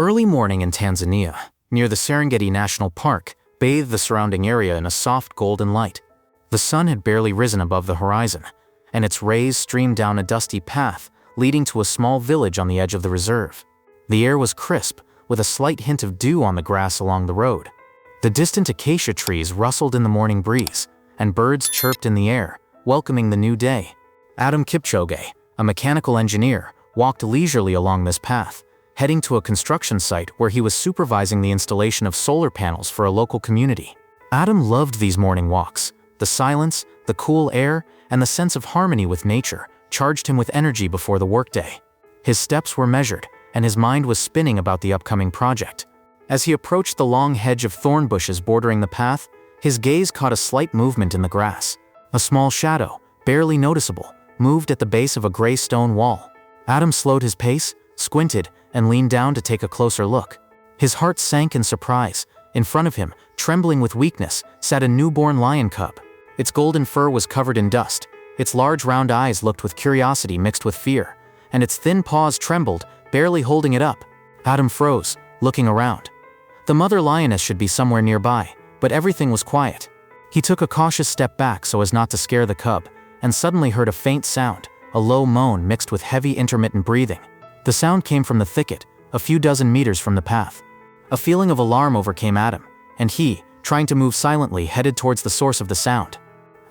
Early morning in Tanzania, near the Serengeti National Park, bathed the surrounding area in a soft golden light. The sun had barely risen above the horizon, and its rays streamed down a dusty path leading to a small village on the edge of the reserve. The air was crisp, with a slight hint of dew on the grass along the road. The distant acacia trees rustled in the morning breeze, and birds chirped in the air, welcoming the new day. Adam Kipchoge, a mechanical engineer, walked leisurely along this path, heading to a construction site where he was supervising the installation of solar panels for a local community. Adam loved these morning walks. The silence, the cool air, and the sense of harmony with nature charged him with energy before the workday. His steps were measured, and his mind was spinning about the upcoming project. As he approached the long hedge of thorn bushes bordering the path, his gaze caught a slight movement in the grass. A small shadow, barely noticeable, moved at the base of a gray stone wall. Adam slowed his pace, squinted, and leaned down to take a closer look. His heart sank in surprise. In front of him, trembling with weakness, sat a newborn lion cub. Its golden fur was covered in dust. Its large round eyes looked with curiosity mixed with fear, and its thin paws trembled, barely holding it up. Adam froze, looking around. The mother lioness should be somewhere nearby, but everything was quiet. He took a cautious step back so as not to scare the cub, and suddenly heard a faint sound, a low moan mixed with heavy intermittent breathing. The sound came from the thicket, a few dozen meters from the path. A feeling of alarm overcame Adam, and he, trying to move silently, headed towards the source of the sound.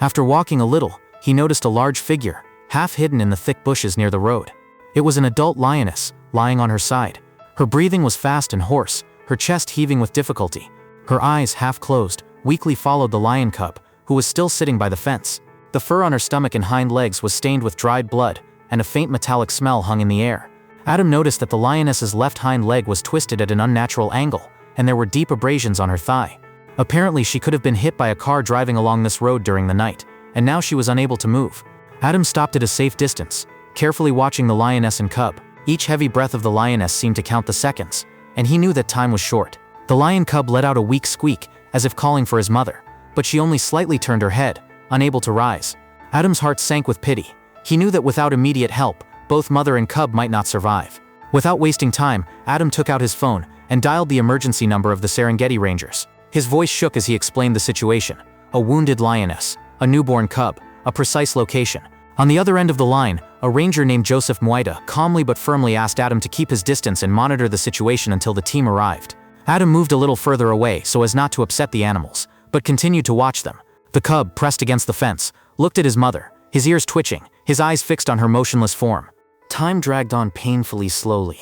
After walking a little, he noticed a large figure, half hidden in the thick bushes near the road. It was an adult lioness, lying on her side. Her breathing was fast and hoarse, her chest heaving with difficulty. Her eyes, half closed, weakly followed the lion cub, who was still sitting by the fence. The fur on her stomach and hind legs was stained with dried blood, and a faint metallic smell hung in the air. Adam noticed that the lioness's left hind leg was twisted at an unnatural angle, and there were deep abrasions on her thigh. Apparently, she could have been hit by a car driving along this road during the night, and now she was unable to move. Adam stopped at a safe distance, carefully watching the lioness and cub. Each heavy breath of the lioness seemed to count the seconds, and he knew that time was short. The lion cub let out a weak squeak, as if calling for his mother, but she only slightly turned her head, unable to rise. Adam's heart sank with pity. He knew that without immediate help, both mother and cub might not survive. Without wasting time, Adam took out his phone and dialed the emergency number of the Serengeti Rangers. His voice shook as he explained the situation. A wounded lioness, a newborn cub, a precise location. On the other end of the line, a ranger named Joseph Mwita calmly but firmly asked Adam to keep his distance and monitor the situation until the team arrived. Adam moved a little further away so as not to upset the animals, but continued to watch them. The cub, pressed against the fence, looked at his mother, his ears twitching, his eyes fixed on her motionless form. Time dragged on painfully slowly.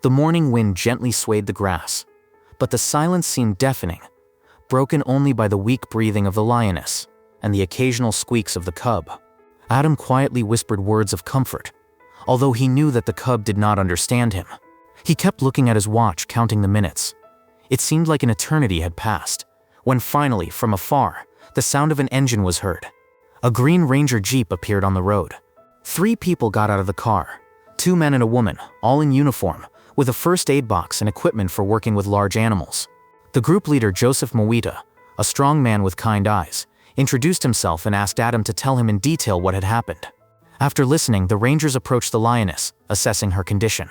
The morning wind gently swayed the grass, but the silence seemed deafening, broken only by the weak breathing of the lioness and the occasional squeaks of the cub. Adam quietly whispered words of comfort, although he knew that the cub did not understand him. He kept looking at his watch, counting the minutes. It seemed like an eternity had passed, when finally, from afar, the sound of an engine was heard. A green Ranger Jeep appeared on the road. 3 people got out of the car, 2 men and a woman, all in uniform, with a first aid box and equipment for working with large animals. The group leader, Joseph Mwita, a strong man with kind eyes, introduced himself and asked Adam to tell him in detail what had happened. After listening, the Rangers approached the lioness, assessing her condition.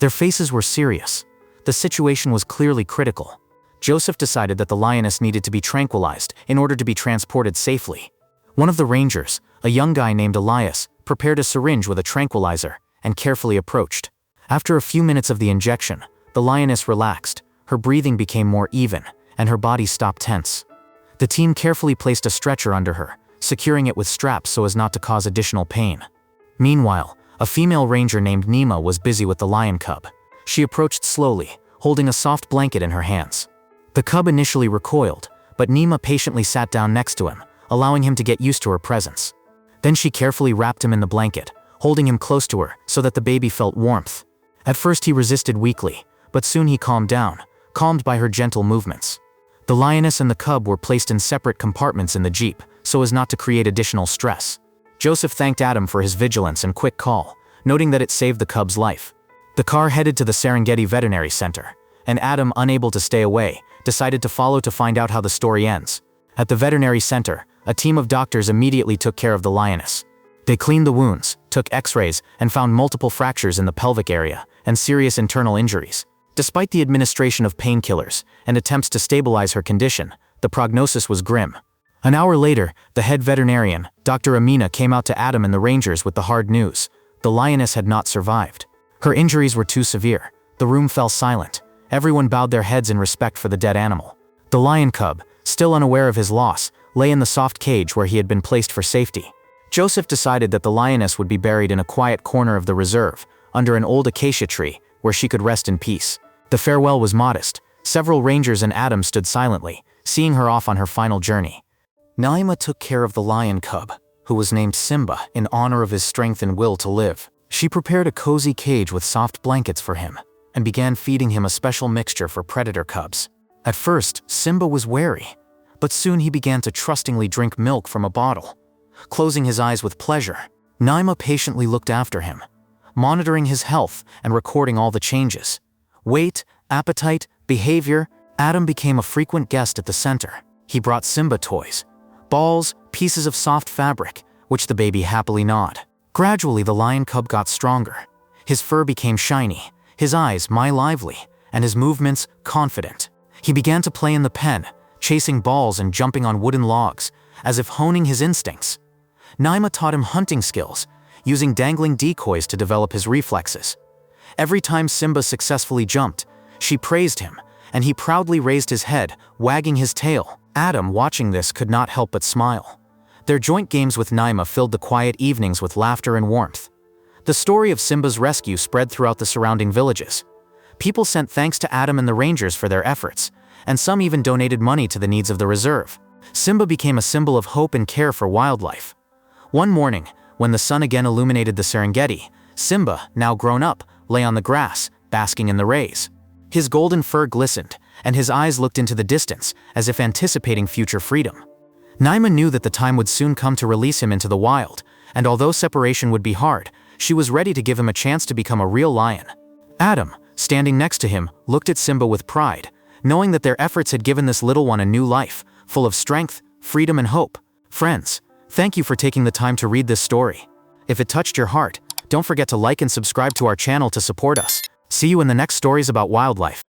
Their faces were serious. The situation was clearly critical. Joseph decided that the lioness needed to be tranquilized in order to be transported safely. One of the Rangers, a young guy named Elias, prepared a syringe with a tranquilizer and carefully approached. After a few minutes of the injection, the lioness relaxed, her breathing became more even, and her body stopped tense. The team carefully placed a stretcher under her, securing it with straps so as not to cause additional pain. Meanwhile, a female ranger named Nima was busy with the lion cub. She approached slowly, holding a soft blanket in her hands. The cub initially recoiled, but Nima patiently sat down next to him, allowing him to get used to her presence. Then she carefully wrapped him in the blanket, holding him close to her so that the baby felt warmth. At first he resisted weakly, but soon he calmed down, calmed by her gentle movements. The lioness and the cub were placed in separate compartments in the Jeep, so as not to create additional stress. Joseph thanked Adam for his vigilance and quick call, noting that it saved the cub's life. The car headed to the Serengeti Veterinary Center, and Adam, unable to stay away, decided to follow to find out how the story ends. At the veterinary center, a team of doctors immediately took care of the lioness. They cleaned the wounds, took x-rays, and found multiple fractures in the pelvic area and serious internal injuries. Despite the administration of painkillers and attempts to stabilize her condition, the prognosis was grim. An hour later, the head veterinarian, Dr. Amina, came out to Adam and the rangers with the hard news. The lioness had not survived. Her injuries were too severe. The room fell silent. Everyone bowed their heads in respect for the dead animal. The lion cub, still unaware of his loss, lay in the soft cage where he had been placed for safety. Joseph decided that the lioness would be buried in a quiet corner of the reserve, under an old acacia tree, where she could rest in peace. The farewell was modest. Several rangers and Adam stood silently, seeing her off on her final journey. Naima took care of the lion cub, who was named Simba in honor of his strength and will to live. She prepared a cozy cage with soft blankets for him, and began feeding him a special mixture for predator cubs. At first, Simba was wary, but soon he began to trustingly drink milk from a bottle. Closing his eyes with pleasure, Naima patiently looked after him, monitoring his health and recording all the changes. Weight, appetite, behavior. Adam became a frequent guest at the center. He brought Simba toys, balls, pieces of soft fabric, which the baby happily gnawed. Gradually, the lion cub got stronger. His fur became shiny, his eyes lively, and his movements confident. He began to play in the pen, chasing balls and jumping on wooden logs, as if honing his instincts. Naima taught him hunting skills, using dangling decoys to develop his reflexes. Every time Simba successfully jumped, she praised him, and he proudly raised his head, wagging his tail. Adam, watching this, could not help but smile. Their joint games with Naima filled the quiet evenings with laughter and warmth. The story of Simba's rescue spread throughout the surrounding villages. People sent thanks to Adam and the rangers for their efforts, and some even donated money to the needs of the reserve. Simba became a symbol of hope and care for wildlife. One morning, when the sun again illuminated the Serengeti, Simba, now grown up, lay on the grass, basking in the rays. His golden fur glistened, and his eyes looked into the distance, as if anticipating future freedom. Naima knew that the time would soon come to release him into the wild, and although separation would be hard, she was ready to give him a chance to become a real lion. Adam, standing next to him, looked at Simba with pride, knowing that their efforts had given this little one a new life, full of strength, freedom, and hope. Friends, thank you for taking the time to read this story. If it touched your heart, don't forget to like and subscribe to our channel to support us. See you in the next stories about wildlife.